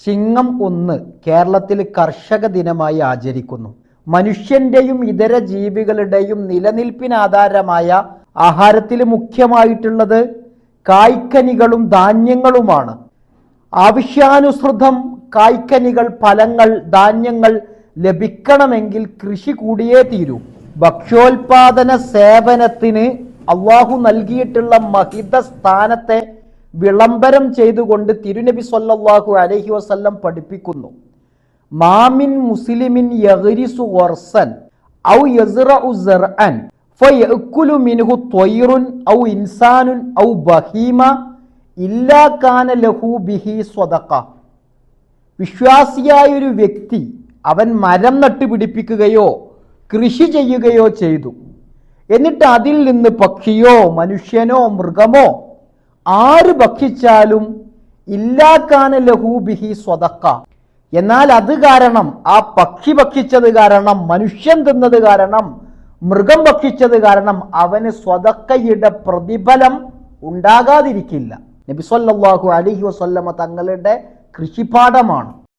ചിങ്ങം 1 കേരളത്തിൽ കർഷക ദിനമായി ആചരിക്കുന്നു. മനുഷ്യന്റെയും ഇതര ജീവികളുടെയും നിലനിൽപ്പിനാധാരമായ ആഹാരത്തിൽ മുഖ്യമായിട്ടുള്ളത് കായ്ക്കനികളും ധാന്യങ്ങളുമാണ്. ആവശ്യാനുസൃതം കായ്ക്കനികൾ, ഫലങ്ങൾ, ധാന്യങ്ങൾ ലഭിക്കണമെങ്കിൽ കൃഷി കൂടിയേ തീരൂ. ഭക്ഷ്യോൽപാദന സേവനത്തിന് അള്ളാഹു നൽകിയിട്ടുള്ള മഹിത സ്ഥാനത്തെ വിളംബരം ചെയ്തുകൊണ്ട് തിരുനബി സ്വല്ലല്ലാഹു അലൈഹി വസല്ലം പഠിപ്പിക്കുന്നു. മാമിൻ മുസ്ലിമിൻ യഗ്രിസു ഗർസൻ ഔ യസ്റഉ സർഅൻ ഫയഅകുലു മിൻഹു ത്വയ്റുൻ ഔ ഇൻസാനുൻ ഔ ബഹീമ ഇല്ലാ കാന ലഹു ബിഹി സ്വദഖ. വിശ്വാസിയായൊരു വ്യക്തി അവൻ മരം നട്ടുപിടിപ്പിക്കുകയോ കൃഷി ചെയ്യുകയോ ചെയ്തു, എന്നിട്ട് അതിൽ നിന്ന് പക്ഷിയോ മനുഷ്യനോ മൃഗമോ ആര് ഭക്ഷിച്ചാലും ഇല്ലാ കാന ലഹു ബിഹി സ്വദഖ, എന്നാൽ അത് കാരണം, ആ പക്ഷി ഭക്ഷിച്ചത് കാരണം, മനുഷ്യൻ തിന്നത് കാരണം, മൃഗം ഭക്ഷിച്ചത് കാരണം അവന് സ്വദഖയുടെ പ്രതിഫലം ഉണ്ടാകാതിരിക്കില്ല. നബി സല്ലല്ലാഹു അലൈഹി വസല്ലമ തങ്ങളുടെ കൃഷിപാഠമാണ്.